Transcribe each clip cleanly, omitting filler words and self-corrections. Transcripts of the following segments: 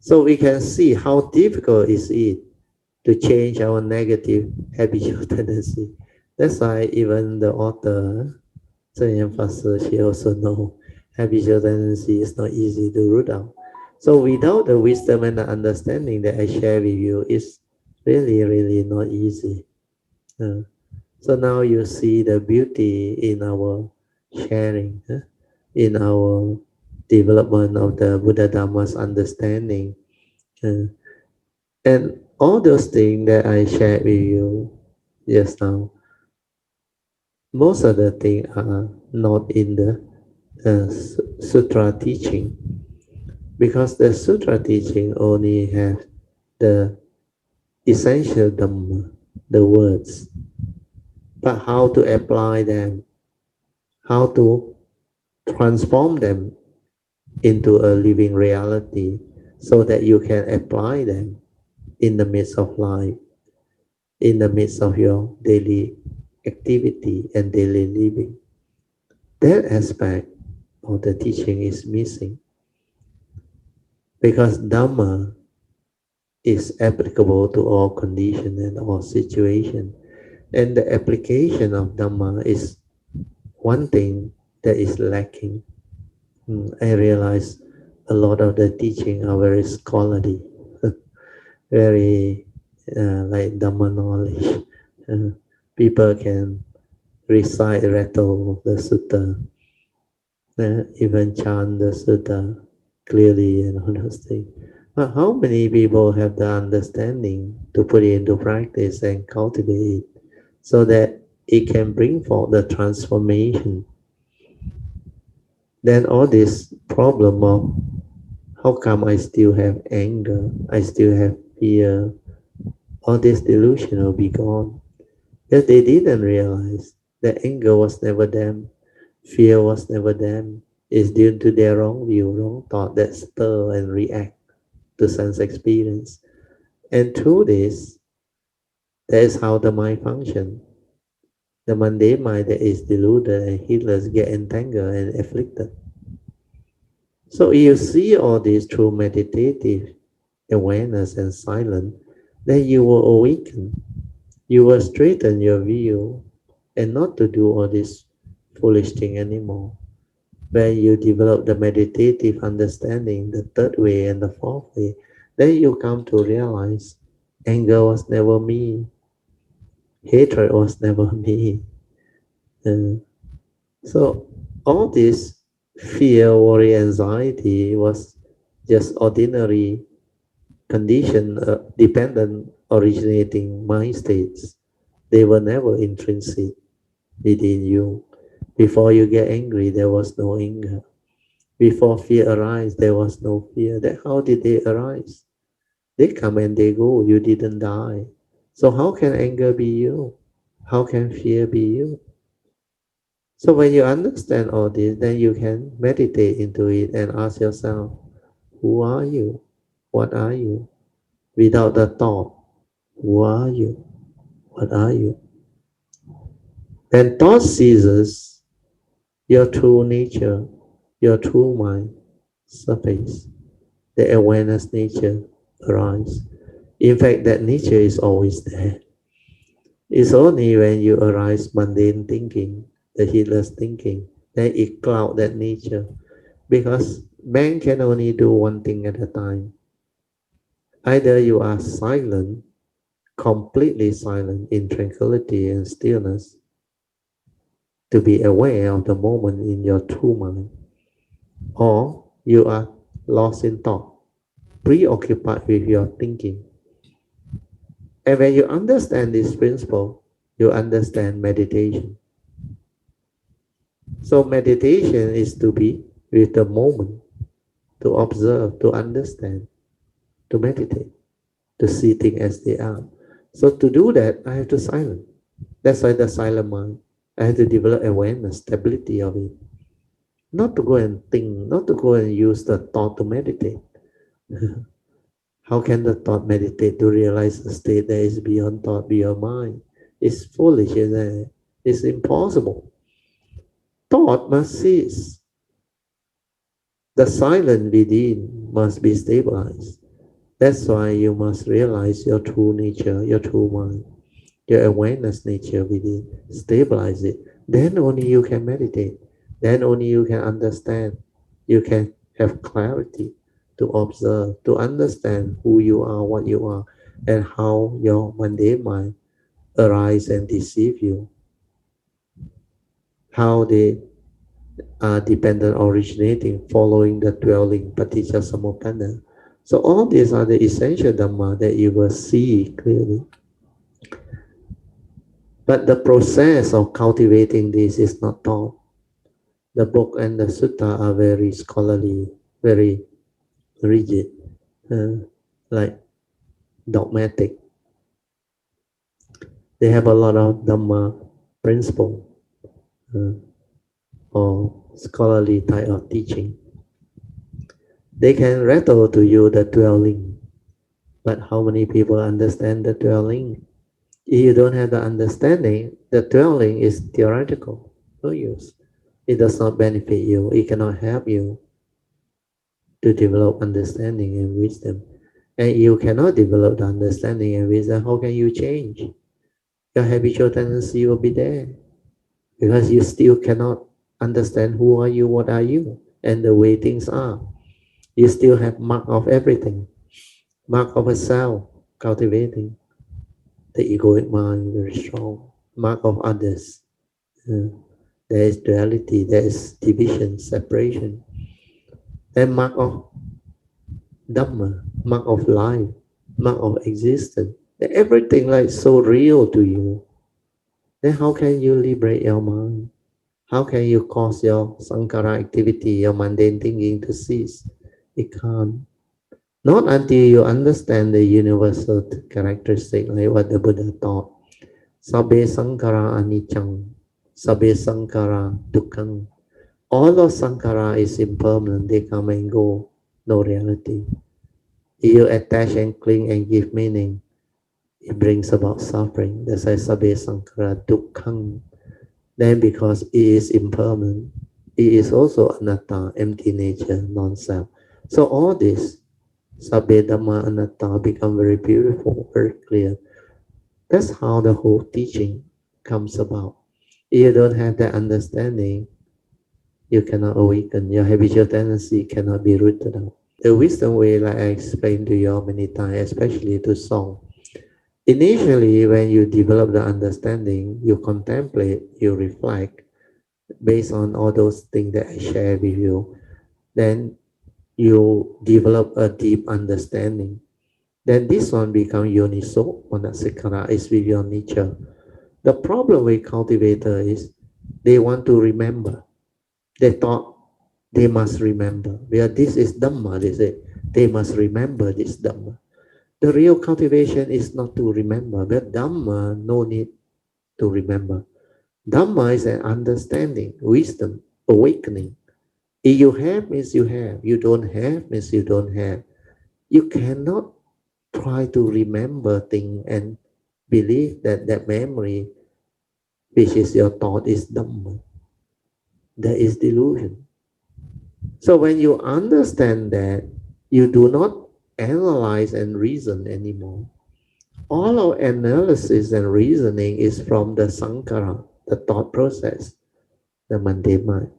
So we can see how difficult is it to change our negative habitual tendency. That's why even the author, Zheng Yanfa, she also know habitual tendency is not easy to root out. So without the wisdom and the understanding that I share with you, it's really, really not easy. Uh, so now you see the beauty in our sharing, in our development of the Buddha Dhamma's understanding. Uh, and all those things that I shared with you just now, most of the things are not in the Sutra teaching, because the Sutra teaching only have the essential Dhamma, the words, but how to apply them, how to transform them into a living reality so that you can apply them in the midst of life, in the midst of your daily activity and daily living. That aspect of the teaching is missing, because Dhamma is applicable to all conditions and all situations. And the application of Dhamma is one thing that is lacking. I realize a lot of the teaching are very scholarly, very like Dhamma knowledge. Uh, People can recite, rattle the sutta, even chant the sutta clearly and all those things. But how many people have the understanding to put it into practice and cultivate it so that it can bring forth the transformation? Then all this problem of how come I still have anger, I still have fear, all this delusion will be gone. Because they didn't realize that anger was never them, fear was never them. It's due to their wrong view, wrong thought that stir and react to sense experience. And through this, that is how the mind functions. The mundane mind that is deluded and heedless get entangled and afflicted. So you see all this through meditative awareness and silence, then you will awaken. You will straighten your view and not to do all this foolish thing anymore. When you develop the meditative understanding, the third way and the fourth way, then you come to realize anger was never me, hatred was never me. Uh, so all this fear, worry, anxiety was just ordinary condition, dependent originating mind states. They were never intrinsic within you. Before you get angry, there was no anger. Before fear arise, there was no fear. Then how did they arise? They come and they go. You didn't die. So how can anger be you? How can fear be you? So when you understand all this, then you can meditate into it and ask yourself, who are you? What are you? Without the thought, who are you? What are you? When thought ceases, your true nature, your true mind surface. The awareness nature arises. In fact, that nature is always there. It's only when you arise mundane thinking, the heedless thinking, that it cloud that nature. Because man can only do one thing at a time. Either you are silent, completely silent in tranquility and stillness, to be aware of the moment in your true mind, or you are lost in thought, preoccupied with your thinking. And when you understand this principle, you understand meditation. So meditation is to be with the moment, to observe, to understand, to meditate, to see things as they are. So to do that, I have to silence. That's why the silent mind. I have to develop awareness, stability of it. Not to go and think, not to go and use the thought to meditate. How can the thought meditate to realize a state that is beyond thought, beyond mind? It's foolish, isn't it? It's impossible. Thought must cease. The silence within must be stabilized. That's why you must realize your true nature, your true mind, your awareness nature within. Stabilize it. Then only you can meditate. Then only you can understand. You can have clarity to observe, to understand who you are, what you are, and how your mundane mind arise and deceive you, how they are dependent originating following the dwelling paticca samuppada. So all these are the essential dhamma that you will see clearly. But the process of cultivating this is not taught. The book and the sutta are very scholarly, very rigid, like dogmatic. They have a lot of dhamma principle uh, or scholarly type of teaching. They can rattle to you the dwelling, but how many people understand the dwelling? If you don't have the understanding, the dwelling is theoretical, no use. It does not benefit you. It cannot help you to develop understanding and wisdom. And you cannot develop the understanding and wisdom. How can you change? Your habitual tendency will be there because you still cannot understand who are you, what are you, and the way things are. You still have mark of everything, mark of a self cultivating. The egoic mind very strong. Mark of others. Uh, there is duality, there is division, separation. Then mark of Dhamma, mark of life, mark of existence. Then everything like so real to you. Then how can you liberate your mind? How can you cause your sankhara activity, your mundane thinking to cease? It can't. Not until you understand the universal characteristic like what the Buddha taught. Sabbe sankhara anicca, sabbe sankhara dukkha. All of sankhara is impermanent, they come and go, no reality. If you attach and cling and give meaning, it brings about suffering. That's why sabbe sankhara dukkha. Then because it is impermanent, it is also anatta, empty nature, non-self. So all this, sabbe dhamma anatta, become very beautiful, very clear. That's how the whole teaching comes about. If you don't have that understanding, you cannot awaken. Your habitual tendency cannot be rooted out. The wisdom way, like I explained to you many times, especially to song. Initially, when you develop the understanding, you contemplate, you reflect based on all those things that I share with you, then you develop a deep understanding. Then this one becomes yoniso, manasikara, is with your nature. The problem with cultivator is they want to remember. They thought they must remember. Where this is Dhamma, they say, they must remember this Dhamma. The real cultivation is not to remember, but Dhamma, no need to remember. Dhamma is an understanding, wisdom, awakening. If you have, means you have. You don't have, means you don't have. You cannot try to remember things and believe that that memory, which is your thought, is Dhamma. That is delusion. So when you understand that, you do not analyze and reason anymore. All our analysis and reasoning is from the sankhara, the thought process, the mundane mind.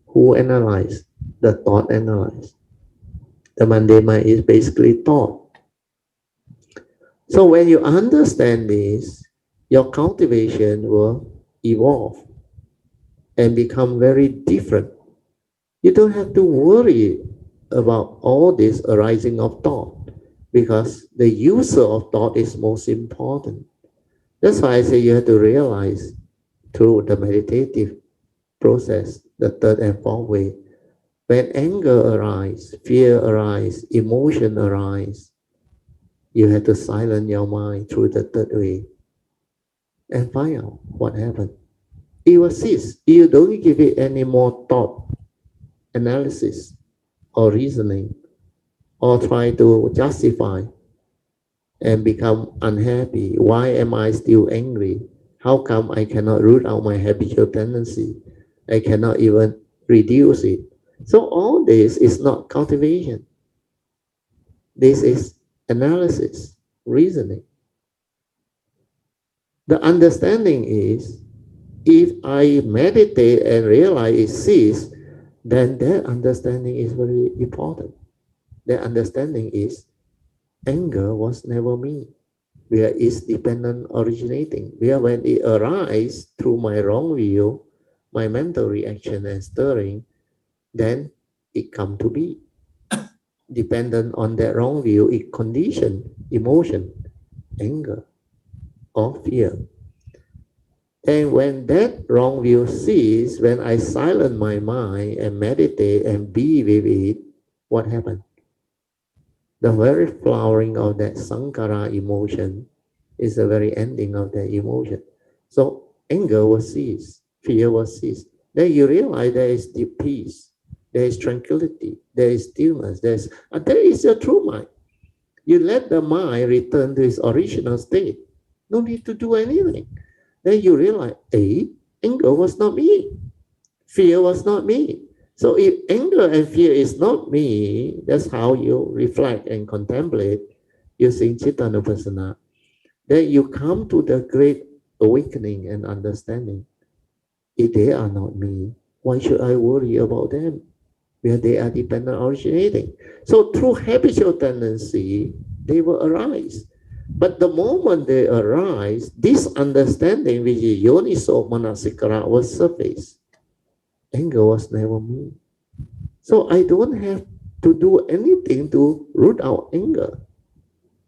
Who analyze? The thought analyze. The mundane mind is basically thought. So when you understand this, your cultivation will evolve and become very different. You don't have to worry about all this arising of thought because the user of thought is most important. That's why I say you have to realize through the meditative process, the third and fourth way, when anger arises, fear arises, emotion arises, you have to silence your mind through the third way and find out what happened. It will cease. You don't give it any more thought, analysis, or reasoning, or try to justify and become unhappy. Why am I still angry? How come I cannot root out my habitual tendency? I cannot even reduce it. So all this is not cultivation. This is analysis, reasoning. The understanding is if I meditate and realize it cease, then that understanding is very important. That understanding is anger was never me, where is dependent originating, where when it arises through my wrong view, my mental reaction and stirring, then it come to be. Dependent on that wrong view, it condition emotion, anger or fear. And when that wrong view ceases, when I silence my mind and meditate and be with it, what happened? The very flowering of that sankhara emotion is the very ending of that emotion. So anger will cease, fear will cease. Then you realize there is deep peace, there is tranquility, there is stillness, that is your true mind. You let the mind return to its original state. No need to do anything. Then you realize, anger was not me. Fear was not me. So if anger and fear is not me, that's how you reflect and contemplate using Chittanupassana. Then you come to the great awakening and understanding. If they are not me, why should I worry about them? Where they are dependent originating. So through habitual tendency, they will arise. But the moment they arise, this understanding, which is yoniso manasikara, will surface. Anger was never me. So I don't have to do anything to root out anger.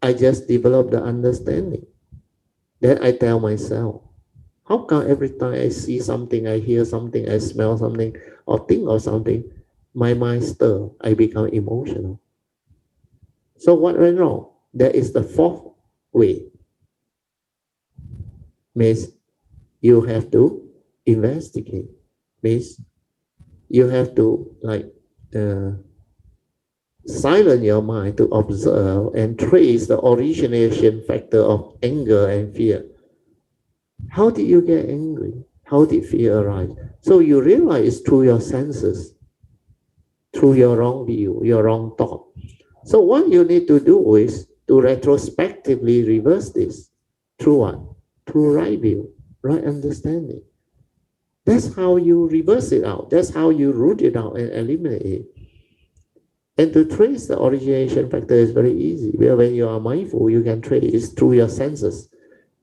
I just develop the understanding. Then I tell myself, how come every time I see something, I hear something, I smell something, or think of something, my mind stir, I become emotional. So what went wrong? That is the fourth way. Means you have to investigate. Means you have to uh, silence your mind to observe and trace the origination factor of anger and fear. How did you get angry? How did fear arise? So you realize through your senses, through your wrong view, your wrong thought. So what you need to do is to retrospectively reverse this. Through what? Through right view, right understanding. That's how you reverse it out. That's how you root it out and eliminate it. And to trace the origination factor is very easy. Where when you are mindful, you can trace through your senses.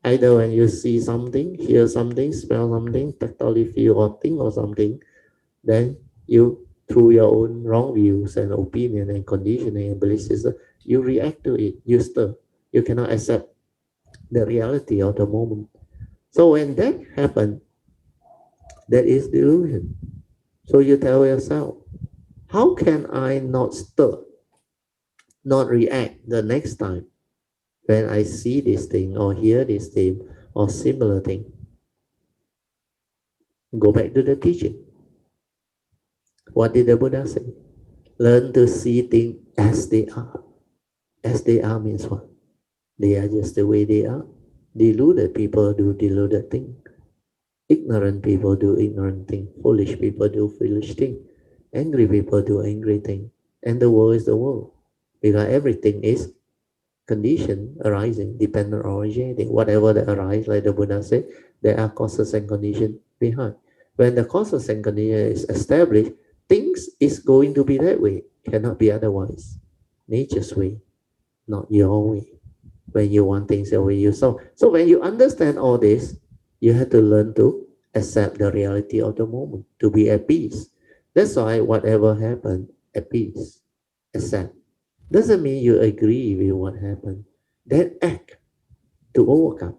Either when you see something, hear something, smell something, tactily feel or think of something, then you, through your own wrong views and opinion and conditioning and belief system, you react to it, you stir. You cannot accept the reality of the moment. So when that happens, that is delusion. So you tell yourself, how can I not stir, not react the next time when I see this thing or hear this thing or similar thing? Go back to the teaching. What did the Buddha say? Learn to see things as they are. As they are means what? They are just the way they are. Deluded people do deluded things. Ignorant people do ignorant things. Foolish people do foolish things. Angry people do angry things. And the world is the world. Because everything is condition arising, dependent originating. Whatever that arises, like the Buddha said, there are causes and conditions behind. When the causes and conditions is established, things is going to be that way. Cannot be otherwise. Nature's way, not your way. When you want things the way you saw. So when you understand all this, you have to learn to accept the reality of the moment, to be at peace. That's why whatever happened, at peace, accept. Doesn't mean you agree with what happened. Then act to overcome.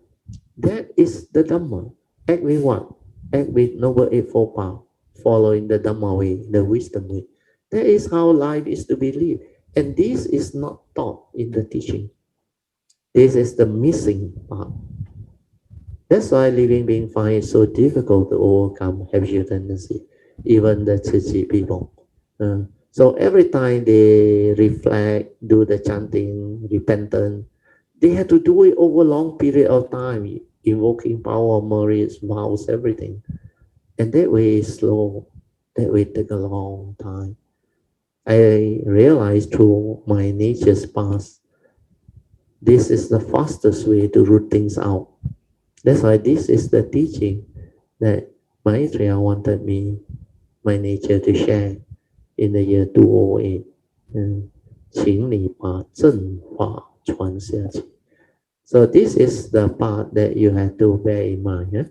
That is the Dhamma. Act with what? Act with Noble Eightfold Path, following the Dhamma way, the wisdom way. That is how life is to be lived. And this is not taught in the teaching. This is the missing part. That's why living being find it so difficult to overcome habitual tendency, even the Chichi people. So every time they reflect, do the chanting, repentance, they have to do it over a long period of time, invoking power, merits, vows, everything. And that way is slow. That way take a long time. I realized through my nature's past, This is the fastest way to root things out. That's why this is the teaching that Maitreya wanted me, my nature, to share in the year 2008. 请你把正法传下去. So this is the part that you have to bear in mind.